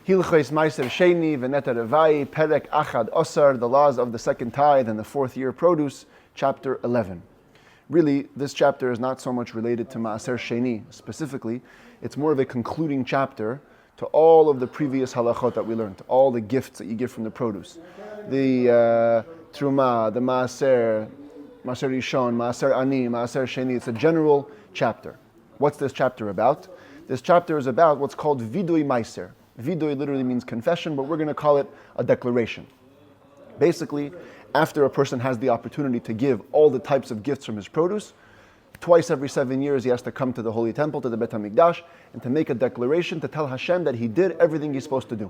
Hilchos Maaser Sheini v'neta Rabbi Perek Achad Osar, the laws of the second tithe and the fourth year produce, chapter 11. Really, this chapter is not so much related to Maaser Sheini specifically. It's more of a concluding chapter to all of the previous halachot that we learned, to all the gifts that you give from the produce. The Truma, the Maaser, Maaser Rishon, Maaser Ani, Maaser Sheini. It's a general chapter. What's this chapter about? This chapter is about what's called Vidui Maaser. Vidui literally means confession, but we're going to call it a declaration. Basically, after a person has the opportunity to give all the types of gifts from his produce, twice every 7 years he has to come to the Holy Temple, to the Bet HaMikdash, and to make a declaration to tell Hashem that he did everything he's supposed to do.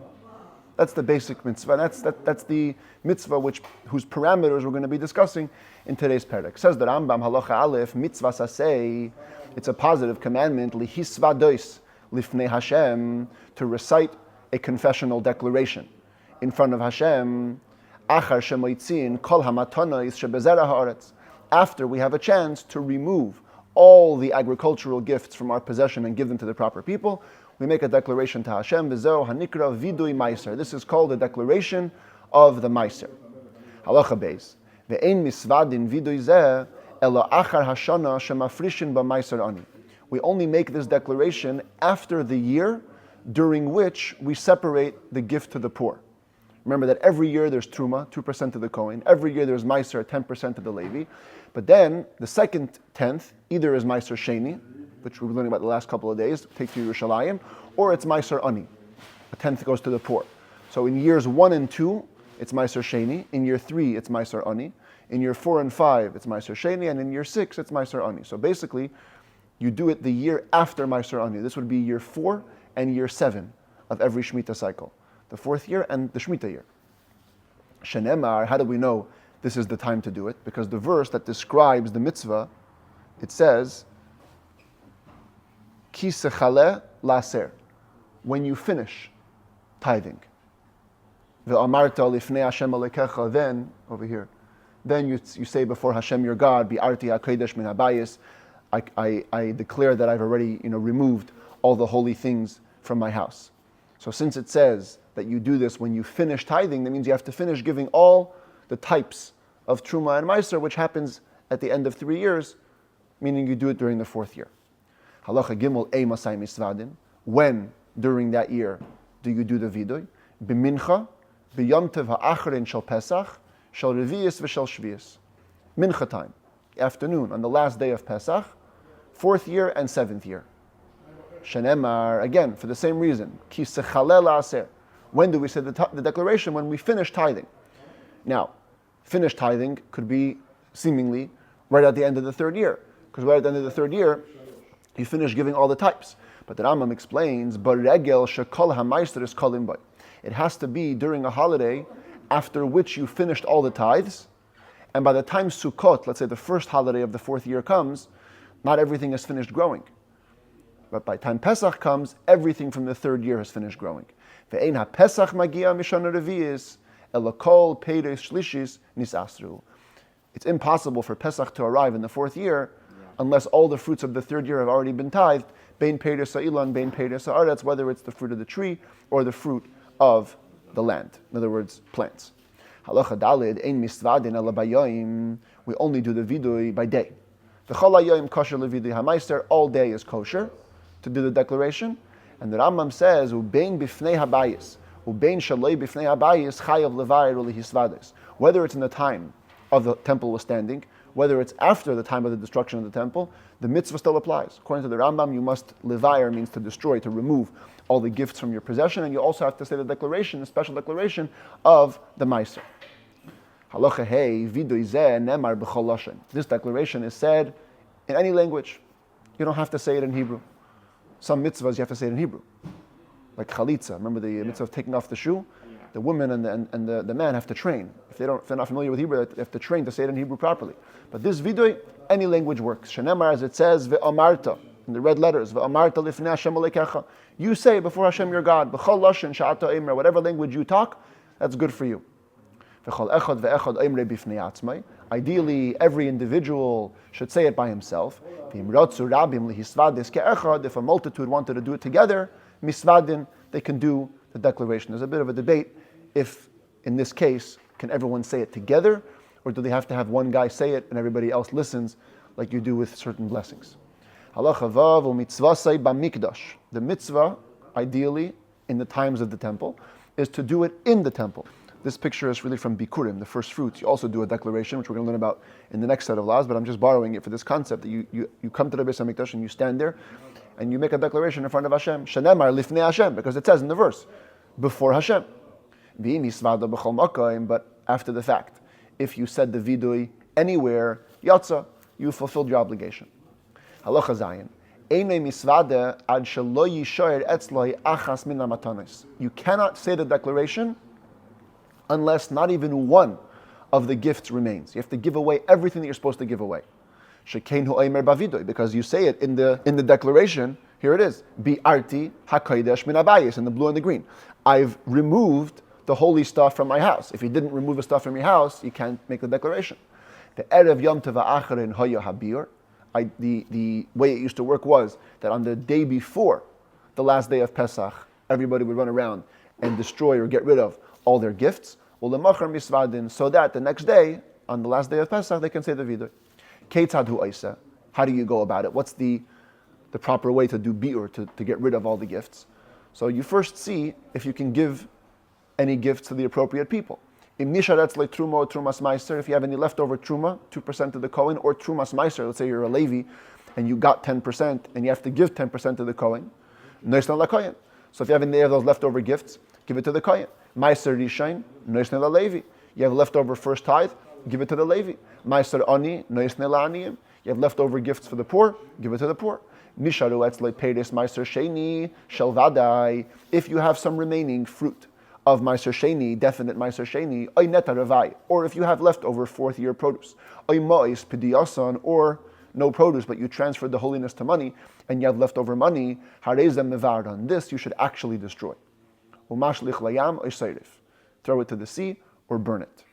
That's the basic mitzvah. That's the mitzvah whose parameters we're going to be discussing in today's parak. Says the Rambam, halacha aleph, mitzvah sasei, it's a positive commandment, lihisva dois, lifnei Hashem, to recite a confessional declaration in front of Hashem, achar shemoitzin kol hamatonos shebezerah haaretz, after we have a chance to remove all the agricultural gifts from our possession and give them to the proper people, we make a declaration to Hashem, v'zeo hanikra vidui Maaser. This is called the declaration of the Maaser. Halacha beis, ve'ein misvadin vidui zeh, elo achar hashana shemafrishin b'Maaser ani. We only make this declaration after the year during which we separate the gift to the poor. Remember that every year there's Truma, 2% of the Kohen. Every year there's Maaser, 10% of the Levi. But then the second tenth either is Maaser Sheini, which we've been learning about the last couple of days, take to Yerushalayim, or it's Maaser Ani. A tenth goes to the poor. So in years 1 and 2, it's Maaser Sheini. In year 3, it's Maaser Ani. In year 4 and 5, it's Maaser Sheini. And in year 6, it's Maaser Ani. So basically, you do it the year after Maaser Ani. This would be year 4 and year 7 of every Shemitah cycle. The 4th year and the Shemitah year. Shenemar, how do we know this is the time to do it? Because the verse that describes the mitzvah, it says, Ki sechaleh laser, when you finish tithing. Ve'amarta lifnei Hashem alekecha, then, over here, then you say before Hashem your God, Bi'arti ha'kodesh min habayis, I declare that I've already removed all the holy things from my house. So since it says that you do this when you finish tithing, that means you have to finish giving all the types of Truma and Maaser, which happens at the end of 3 years, meaning you do it during the 4th year. Halacha Gimel Ei Masai Misvadin. When, during that year, do you do the Vidui? B'mincha, b'yom tev ha'achrin shel Pesach, shel Revi'is v'shel Shvi'is. Mincha time, afternoon, on the last day of Pesach, 4th year and 7th year. Shenemar, again, for the same reason. Ki sechaleh la'aser. When do we say the declaration? When we finish tithing. Now, finish tithing could be seemingly right at the end of the 3rd year. Because right at the end of the 3rd year, you finish giving all the types. But the Rambam explains, Baregel shekol ha'maister is kolim bay. It has to be during a holiday after which you finished all the tithes. And by the time Sukkot, let's say the first holiday of the 4th year comes, not everything has finished growing. But by the time Pesach comes, everything from the 3rd year has finished growing. Ve'ein ha'Pesach magia mishana revi'is, elokol peiros shlishis nisasru. It's impossible for Pesach to arrive in the 4th year unless all the fruits of the 3rd year have already been tithed, bein peiros ha'ilan, bein peiros ha'aretz, whether it's the fruit of the tree or the fruit of the land. In other words, plants. Halacha dalid, ein misvadin ela bayoim. We only do the vidui by day. V'chol hayoim kosher levidui ha'maister, all day is kosher to do the declaration. And the Rambam says, ubein bifnei habayis, ubein shaloi bifnei habayis, chayav levair ulihisvadis. Whether it's in the time of the temple was standing, whether it's after the time of the destruction of the temple, the mitzvah still applies. According to the Rambam, you must levair, means to destroy, to remove all the gifts from your possession, and you also have to say the declaration, the special declaration of the Maaser. Halacha hey, vidui zeh nemar b'chol lashon. This declaration is said in any language. You don't have to say it in Hebrew. Some mitzvahs you have to say it in Hebrew, like chalitza. Remember the mitzvah of taking off the shoe? The woman and the man have to train. If they're not familiar with Hebrew, they have to train to say it in Hebrew properly. But this vidui, any language works. Shenemar, as it says, ve'amarta, in the red letters, ve'amarta lifnei Hashem alekecha. You say before Hashem your God, b'chol lashon sha'ata imra, whatever language you talk, that's good for you. V'chol echad ve'echad imre bifnei atzmai. Ideally, every individual should say it by himself. If a multitude wanted to do it together, misvadin, they can do the declaration. There's a bit of a debate if, in this case, can everyone say it together, or do they have to have one guy say it and everybody else listens, like you do with certain blessings. Halacha vav u'mitzvasei b'mikdash. The mitzvah, ideally, in the times of the temple, is to do it in the temple. This picture is really from Bikurim, the first fruits. You also do a declaration, which we're going to learn about in the next set of laws, but I'm just borrowing it for this concept that you come to the Beis HaMikdash and you stand there and you make a declaration in front of Hashem. Shenemar lifnei Hashem, because it says in the verse, before Hashem. But after the fact, if you said the vidui anywhere, yatsa, you fulfilled your obligation. Halacha zayin. You cannot say the declaration unless not even one of the gifts remains. You have to give away everything that you're supposed to give away. Because you say it in the declaration, here it is, Bi'arti hakodesh min habayis, in the blue and the green. I've removed the holy stuff from my house. If you didn't remove the stuff from your house, you can't make the declaration. The Erev Yom Tov Ha'acharin Hoya Habir. The way it used to work was that on the day before the last day of Pesach, everybody would run around and destroy or get rid of all their gifts. So that the next day, on the last day of Pesach, they can say the Vidui. Keitzad hu oisa. How do you go about it? What's the proper way to do bi'ur, to get rid of all the gifts? So you first see if you can give any gifts to the appropriate people. Im nisharetz le truma or trumas maaser, if you have any leftover truma, 2% of the Kohen, or trumas maaser, let's say you're a Levi, and you got 10%, and you have to give 10% to the Kohen, noisna la Kohen. So if you have any of those leftover gifts, give it to the Kohen. Maaser rishain, noisna la Levi. You have leftover first tithe, give it to the Levi. Maaser ani, noisna la aniyim. You have leftover gifts for the poor, give it to the poor. Nisharu etzle peiris maaser sheini shel vadai. If you have some remaining fruit of Maaser Sheini, definite Maaser Sheini, oy neta ravai, or if you have leftover fourth year produce, oy mois pediason, or no produce, but you transferred the holiness to money, and you have leftover money, harezem mevardan. This you should actually destroy. Umashlich layam oy seirif. Throw it to the sea or burn it.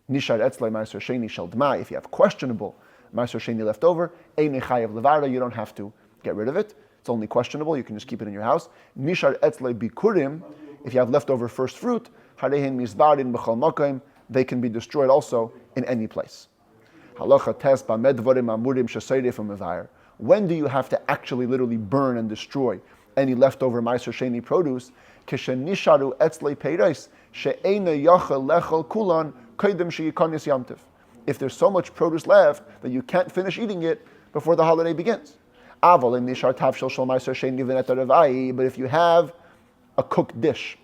Nishar etzlei Maaser Sheini shel dmai. If you have questionable Maaser Sheini left over, ein chayav levarda, you don't have to get rid of it. It's only questionable. You can just keep it in your house. Nishar etzlei bikurim. If you have leftover first fruit, harehin mizbarin b'chol makom, they can be destroyed also in any place. Halacha tes b'medvarim amurim sheseirif u'mevayer. When do you have to actually literally burn and destroy any leftover Maaser Sheini produce? Kishenisharu etzlei peiros she'eina yachal lechol kulan koydem sheyikonis yamtiv. If there's so much produce left that you can't finish eating it before the holiday begins. Aval in nishar tavshel shel Maaser Sheini v'net ravai. But if you have a cooked dish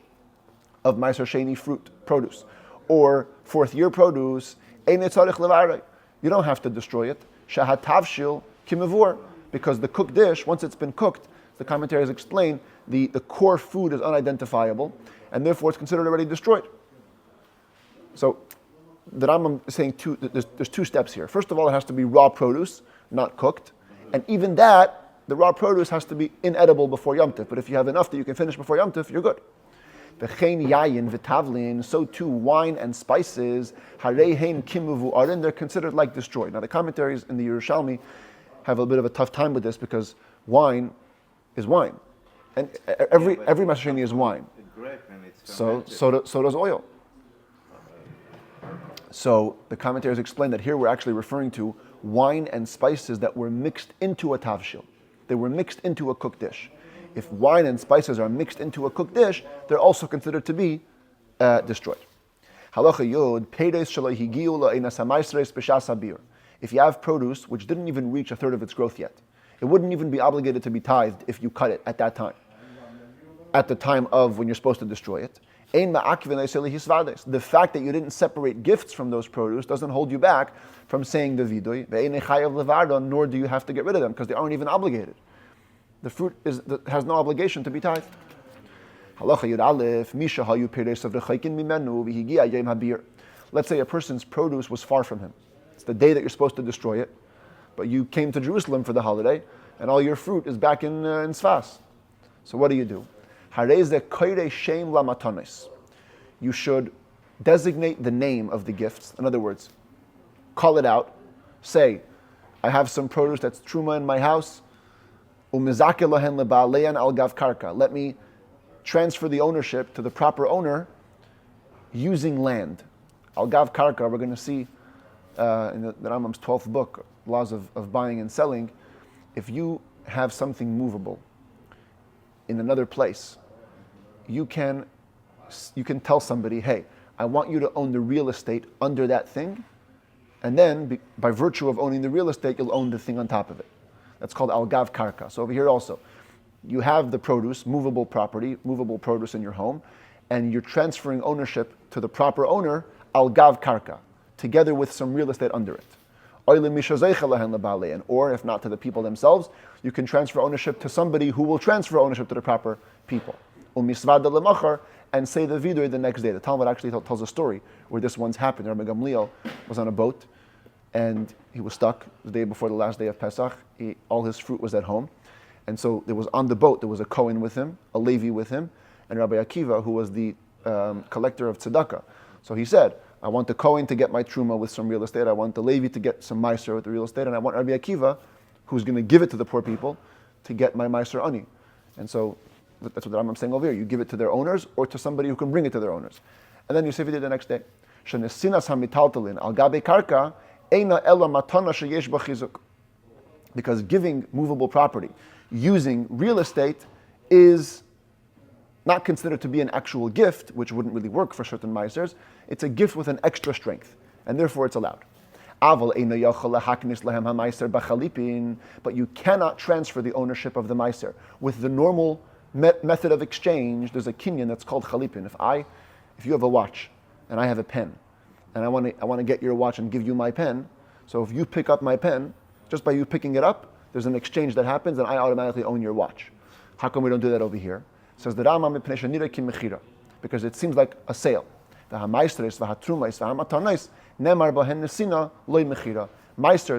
of Maaser Sheini fruit, produce, or fourth year produce, you don't have to destroy it. Shahat tavshil kimavur, because the cooked dish, once it's been cooked, the commentaries explain, the core food is unidentifiable, and therefore it's considered already destroyed. So the Rambam is saying there's two steps here. First of all, it has to be raw produce, not cooked, and even that, the raw produce has to be inedible before Yom Tov. But if you have enough that you can finish before Yom Tov, you're good. V'chein yayin v'tavlin, so too wine and spices, hareihein kimuvu arin, they're considered like destroyed. Now the commentaries in the Yerushalmi have a bit of a tough time with this because wine is wine, and every Maaser Sheini is wine. So does oil. So the commentaries explain that here we're actually referring to wine and spices that were mixed into a tavshil. They were mixed into a cooked dish. If wine and spices are mixed into a cooked dish, they're also considered to be destroyed. Halacha yod, peiros shelo higiu la'einas hamaisres b'shas habir. If you have produce which didn't even reach a third of its growth yet, it wouldn't even be obligated to be tithed if you cut it at that time, at the time of when you're supposed to destroy it. The fact that you didn't separate gifts from those produce doesn't hold you back from saying the vidui, nor do you have to get rid of them because they aren't even obligated. The fruit has no obligation to be tithed. Let's say a person's produce was far from him. It's the day that you're supposed to destroy it, but you came to Jerusalem for the holiday, and all your fruit is back in Sfas. So what do? You should designate the name of the gifts. In other words, call it out. Say, I have some produce that's truma in my house. Let me transfer the ownership to the proper owner using land. Al Gav Karka, we're going to see in the Rambam's 12th book, Laws of Buying and Selling, if you have something movable in another place, you can tell somebody, hey, I want you to own the real estate under that thing, and then by virtue of owning the real estate, you'll own the thing on top of it. That's called Al Gav Karka. So over here also, you have the produce, movable property, movable produce in your home, and you're transferring ownership to the proper owner, Al Gav Karka, together with some real estate under it. Or if not to the people themselves, you can transfer ownership to somebody who will transfer ownership to the proper people. And say the vidur the next day. The Talmud actually tells a story where this once happened. Rabbi Gamliel was on a boat and he was stuck the day before the last day of Pesach. All his fruit was at home. And so there was on the boat, there was a Kohen with him, a Levi with him, and Rabbi Akiva, who was the collector of tzedakah. So he said, I want the Kohen to get my truma with some real estate, I want the Levi to get some Maaser with the real estate, and I want Rabbi Akiva, who's going to give it to the poor people, to get my Maaser ani. And so that's what the Rambam's saying over here. You give it to their owners or to somebody who can bring it to their owners. And then Yossi did the next day. Because giving movable property using real estate is not considered to be an actual gift, which wouldn't really work for certain Maasers. It's a gift with an extra strength, and therefore it's allowed. But you cannot transfer the ownership of the Maaser. With the normal method of exchange, there's a kinyan that's called chalipin. If you have a watch and I have a pen, and I want to get your watch and give you my pen, so if you pick up my pen, just by you picking it up, there's an exchange that happens and I automatically own your watch. How come we don't do that over here? Says the Rambam, because it seems like a sale. Maaser,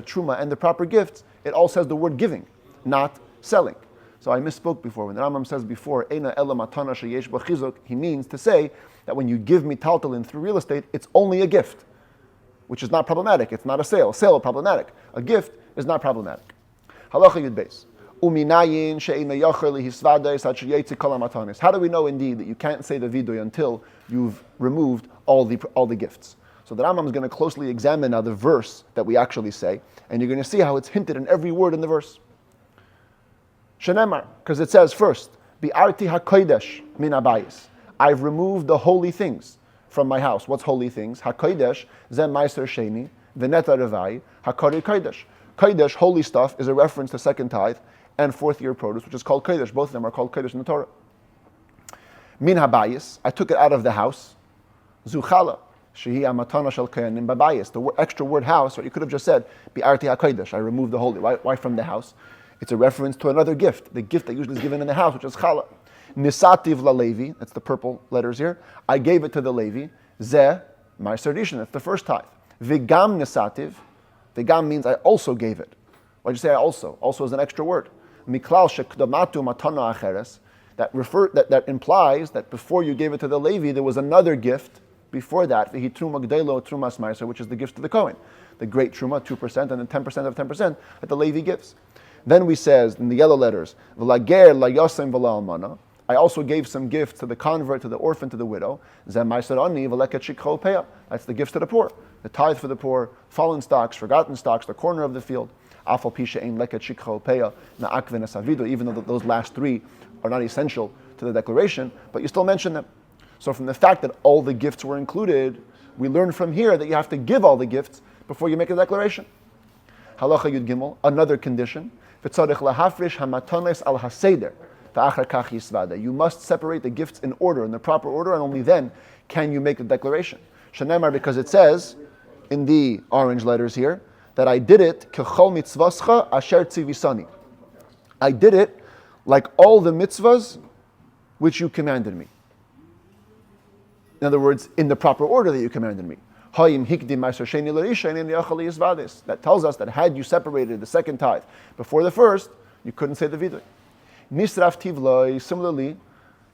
truma, and the proper gifts, it all says the word giving, not selling. So I misspoke before. When the Rambam says before, Eina ela matana sheyesh ba chizuk, he means to say that when you give me taltalin through real estate, it's only a gift, which is not problematic. It's not a sale. Sale is problematic. A gift is not problematic. Halacha Yud Beis. Uminayin she'eina yacher lihisvadei sat sheyetzi kol hamatanis. How do we know indeed that you can't say the vidoy until you've removed all the gifts? So the Rambam is going to closely examine now the verse that we actually say, and you're going to see how it's hinted in every word in the verse. Shenemar, because it says first, Bi'arti hakodesh min abayis. I've removed the holy things from my house. What's holy things? Hakodesh zem Maaser Sheini v'neta revai hakari kodesh. Kodesh, holy stuff, is a reference to second tithe and fourth year produce, which is called kodesh. Both of them are called kodesh in the Torah. Min habayis, I took it out of the house. Zuchala shehi amatana shel koyanim babayis. The extra word house, or you could have just said Bi'arti hakodesh. I removed the holy. Why from the house? It's a reference to another gift, the gift that usually is given in the house, which is challah. Nisativ la Levi, that's the purple letters here. I gave it to the Levi. Zeh, Maaser Rishon, that's the first tithe. Vigam nisativ, vigam means I also gave it. Why'd you say I also? Also is an extra word. Miklal shekdamatu matana acheres, that implies that before you gave it to the Levi, there was another gift before that, the truma gdelo trumas Maaser, which is the gift to the Kohen. The great truma, 2%, and then 10% of 10% that the Levi gives. Then we says in the yellow letters, V'lager la yosem v'la almana. I also gave some gifts to the convert, to the orphan, to the widow. Zem Maaser ani v'leket shikho peah. That's the gifts to the poor. The tithe for the poor, fallen stocks, forgotten stocks, the corner of the field. Afal pisha ein leket shikho peah na'akven asavido. Even though those last three are not essential to the declaration, but you still mention them. So from the fact that all the gifts were included, we learn from here that you have to give all the gifts before you make a declaration. Halacha Yud Gimel, another condition. You must separate the gifts in order, in the proper order, and only then can you make the declaration. Shenemar, because it says in the orange letters here that I did it kechol mitzvascha asher tzivisani. I did it like all the mitzvahs which you commanded me. In other words, in the proper order that you commanded me. That tells us that had you separated the second tithe before the first, you couldn't say the vidoy. Nisraf tivloi, similarly,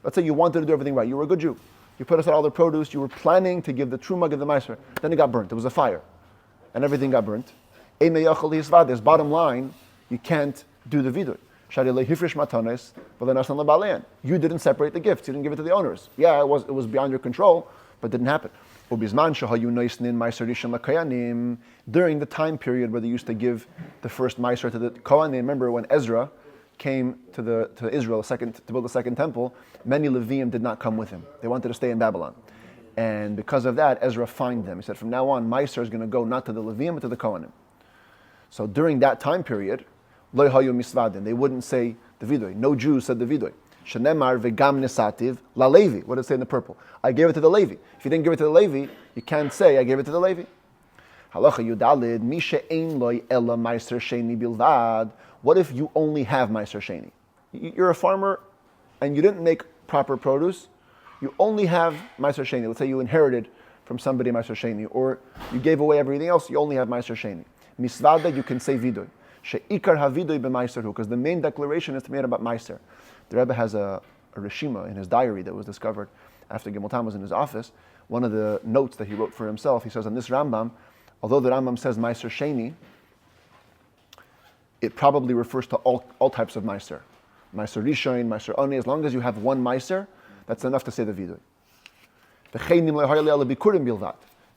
let's say you wanted to do everything right. You were a good Jew. You put aside all the produce. You were planning to give the truma, give the Maaser. Then it got burnt. There was a fire. And everything got burnt. Bottom line, you can't do the vidoy. You didn't separate the gifts. You didn't give it to the owners. Yeah, it was beyond your control, but it didn't happen. During the time period where they used to give the first Maaser to the Kohanim, remember when Ezra came to Israel to build the second temple, many Leviim did not come with him. They wanted to stay in Babylon. And because of that, Ezra fined them. He said, from now on, Maaser is going to go not to the Leviim, but to the Kohanim. So during that time period, Lo hayu misvadim, they wouldn't say the vidoy. No Jew said the vidoy. Shenemar vegam nesativ la Levi. What does it say in the purple? I gave it to the Levi. If you didn't give it to the Levi, you can't say I gave it to the Levi. Halacha yudalid mi she'ein loy ella Maaser Sheini bilvad. What if you only have Maaser Sheini? You're a farmer and you didn't make proper produce. You only have Maaser Sheini. Let's say you inherited from somebody Maaser Sheini, or you gave away everything else. You only have Maaser Sheini. Misvada, you can say vidoy. She'ikar havidoy b'Maaser, because the main declaration is to made about Maaser. The Rabbi has a reshima in his diary that was discovered after Gimel Tam was in his office. One of the notes that he wrote for himself, he says on this Rambam, although the Rambam says Maaser Sheini, it probably refers to all types of Maaser. Maaser Rishon, Maaser Oni, as long as you have one Maaser, that's enough to say the vidoy.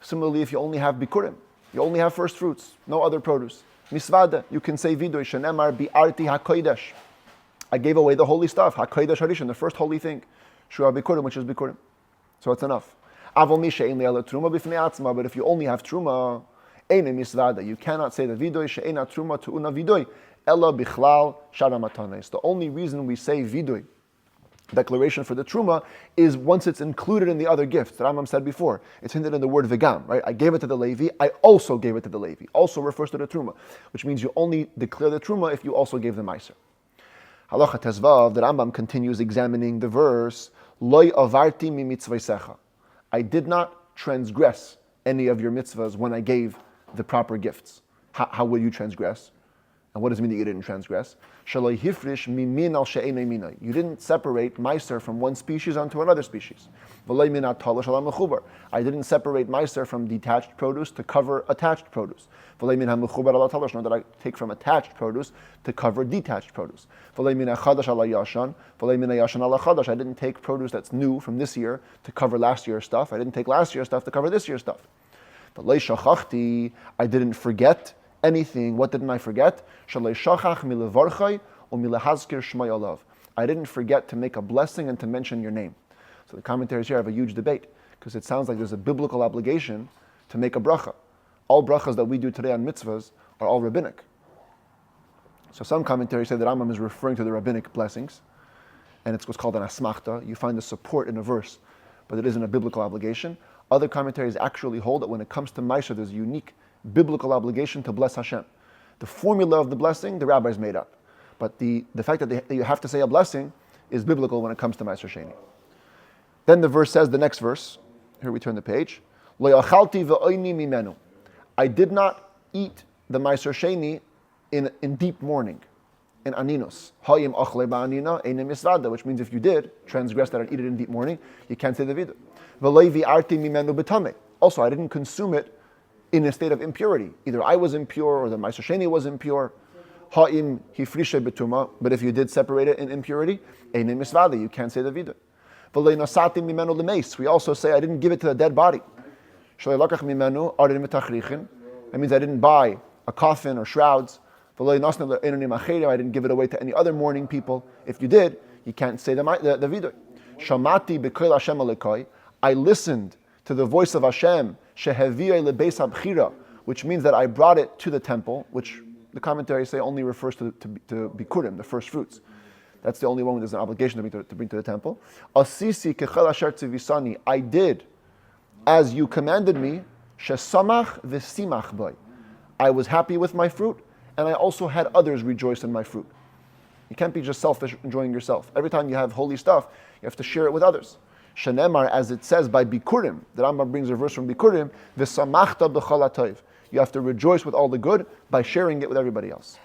Similarly, if you only have bikurim, you only have first fruits, no other produce. Misvada, you can say vidoy, shenemar bi'arti hakodesh. I gave away the holy stuff, hakodesh harishon, the first holy thing. Shua bikurim, which is bikurim. So it's enough. Avol mi she'ein le'ela truma b'fnei atzma, but if you only have truma, eine misvada, you cannot say the vidoy, she'eina truma tu'una vidoy, ella bichlal shara matanes. The only reason we say vidoy, declaration for the truma, is once it's included in the other gifts. The Rambam said before, it's hinted in the word vegam, right? I gave it to the Levi, I also gave it to the Levi. Also refers to the truma, which means you only declare the truma if you also gave the Maaser. Halacha tezvav, the Rambam continues examining the verse, Loi avarti mi mitzvaysecha. I did not transgress any of your mitzvahs when I gave the proper gifts. How will you transgress? And what does it mean that you didn't transgress? Shaloi hifrish mimin al she'enei minai. You didn't separate Maaser from one species onto another species. V'loi min atala shalom mechubar. I didn't separate Maaser from detached produce to cover attached produce. V'loi min hamechubar ala talash. Nor did I take from attached produce to cover detached produce. V'loi min hachadash ala yashan. V'loi min hayashan ala chadash. I didn't take produce that's new from this year to cover last year's stuff. I didn't take last year's stuff to cover this year's stuff. V'loi shachachti. I didn't forget anything. What didn't I forget? I didn't forget to make a blessing and to mention your name. So the commentaries here have a huge debate, because it sounds like there's a biblical obligation to make a bracha. All brachas that we do today on mitzvahs are all rabbinic. So some commentaries say that Rambam is referring to the rabbinic blessings, and it's what's called an asmachta. You find the support in a verse, but it isn't a biblical obligation. Other commentaries actually hold that when it comes to Maaser, there's a unique biblical obligation to bless Hashem. The formula of the blessing, the rabbis made up. But the fact that you have to say a blessing is biblical when it comes to Maaser Sheini. Then the verse says, the next verse, here we turn the page, Lo yachalti v'oini mimenu. I did not eat the Maaser Sheini in deep mourning, in aninos. Hayim achle ba'anina einem misvada, which means if you did transgress that and eat it in deep mourning, you can't say the vidah. V'lo vi'arti mimenu b'tameh. Also, I didn't consume it in a state of impurity. Either I was impure or the Maaser Sheini was impure. Ha'im hifrishe betuma, but if you did separate it in impurity, einem misvada, you can't say the vidah. V'lo nasati mimenu l'meis. We also say I didn't give it to the dead body. Shalei lakach mimenu arin mitachrichin. That means I didn't buy a coffin or shrouds. V'lo nasna le'enanim acherim. I didn't give it away to any other mourning people. If you did, you can't say the vidah. Shamati b'kol Hashem alekai. I listened to the voice of Hashem, sheheviyah lebeis habchira, which means that I brought it to the temple, which the commentaries say only refers to bikurim, the first fruits. That's the only one where there's an obligation to bring to the temple. Asisi kechel asher tzivisani. I did as you commanded me. Shesamach v'simach boy. I was happy with my fruit, and I also had others rejoice in my fruit. You can't be just selfish, enjoying yourself. Every time you have holy stuff, you have to share it with others. Shenemar, as it says by Bikurim, the Rambam brings a verse from Bikurim, v'samachta b'chol ha'tov. You have to rejoice with all the good by sharing it with everybody else.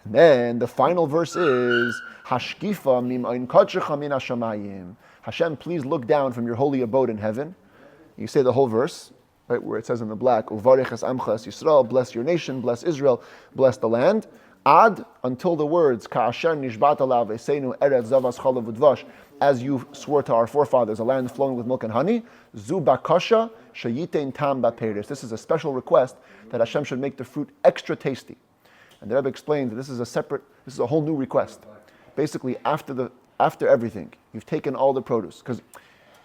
And then the final verse is, Hashkifa mim'ayin kadshecha min hashamayim. Hashem, please look down from your holy abode in heaven. You say the whole verse, right, where it says in the black, Uvarech es amcha es Yisrael, bless your nation, bless Israel, bless the land. Ad, until the words, Ka'asher nishbat alav eseinu eretz zavas chalav udvash, as you swore to our forefathers, a land flowing with milk and honey, zu bakasha shayitein tam baperis. This is a special request that Hashem should make the fruit extra tasty. And the Rebbe explains that this is a whole new request. Basically, after everything, you've taken all the produce. Because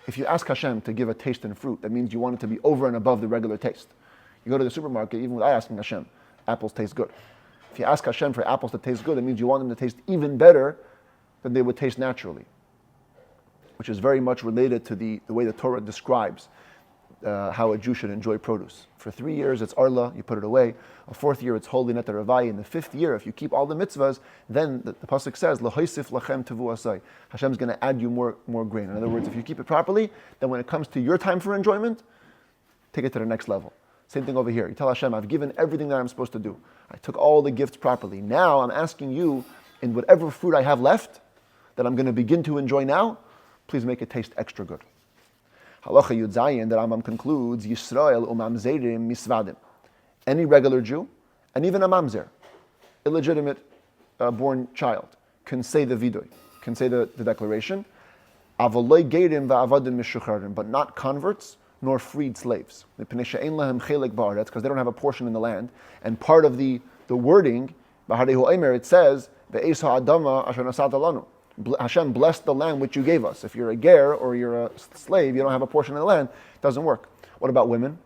if you ask Hashem to give a taste in fruit, that means you want it to be over and above the regular taste. You go to the supermarket, even without asking Hashem, apples taste good. If you ask Hashem for apples to taste good, it means you want them to taste even better than they would taste naturally, which is very much related to the way the Torah describes how a Jew should enjoy produce. For 3 years, it's arla, you put it away. A 4th year, it's holy net Rabbi. In the 5th year, if you keep all the mitzvahs, then the pasuk says, L'hoisif lachem tevu asai. Hashem's going to add you more grain. In other words, if you keep it properly, then when it comes to your time for enjoyment, take it to the next level. Same thing over here. You tell Hashem, I've given everything that I'm supposed to do. I took all the gifts properly. Now I'm asking you, in whatever fruit I have left, that I'm going to begin to enjoy now, please make it taste extra good. Halacha Yud Zayin, that Rambam concludes, Yisrael umamzerim misvadim. Any regular Jew, and even a mamzer, illegitimate born child, can say the vidoy, can say the declaration, avoloi geirim va'avadim mishucharim, but not converts nor freed slaves. Because they don't have a portion in the land. And part of the wording, it says, Hashem blessed the land which you gave us. If you're a ger or you're a slave, you don't have a portion in the land, it doesn't work. What about women?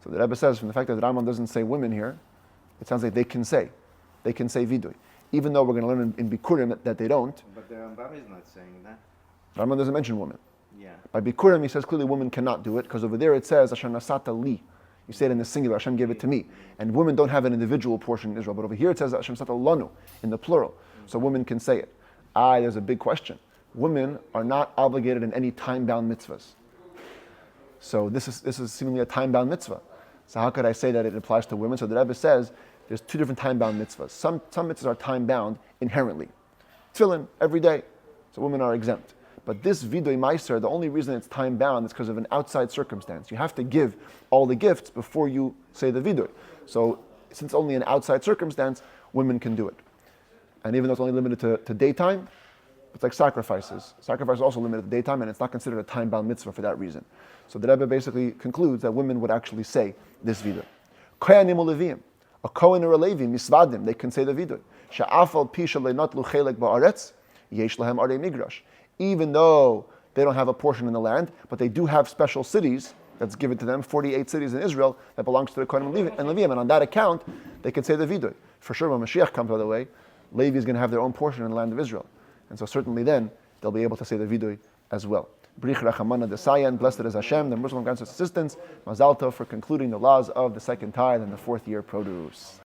So the Rebbe says, from the fact that the Rambam doesn't say women here, it sounds like they can say vidui. Even though we're going to learn in Bikurim that they don't. But the Rambam is not saying that. Rambam doesn't mention women. Yeah. By Bikurim, he says clearly women cannot do it, because over there it says, Asher nasata li. You say it in the singular, Hashem gave it to me. And women don't have an individual portion in Israel, but over here it says Hashem nasata lanu, in the plural. So women can say it. There's a big question. Women are not obligated in any time-bound mitzvahs. So this is seemingly a time-bound mitzvah. So how could I say that it applies to women? So the Rebbe says there's 2 different time-bound mitzvahs. Some mitzvahs are time-bound inherently. Tefillin, every day. So women are exempt. But this vidoy Maaser, the only reason it's time-bound is because of an outside circumstance. You have to give all the gifts before you say the vidoy. So since only an outside circumstance, women can do it. And even though it's only limited to daytime, it's like sacrifices. Sacrifice is also limited to daytime, and it's not considered a time-bound mitzvah for that reason. So the Rebbe basically concludes that women would actually say this vidoy. Kohanim u'Levim, a Kohen or a Levi, misvadim, they can say the vidoy. Sha'afal pisha le'notlu chelek ba'aretz, yesh lahem arei migrash. Even though they don't have a portion in the land, but they do have special cities that's given to them, 48 cities in Israel that belongs to the Kohanim and Leviim, and on that account, they can say the vidoy. For sure, when Mashiach comes, by the way, Levi is going to have their own portion in the land of Israel. And so certainly then, they'll be able to say the vidoy as well. Brich Rachamana Desayan, blessed is Hashem, the Muslim grants us assistance. Mazal Tov for concluding the laws of the second tithe and the 4th year produce.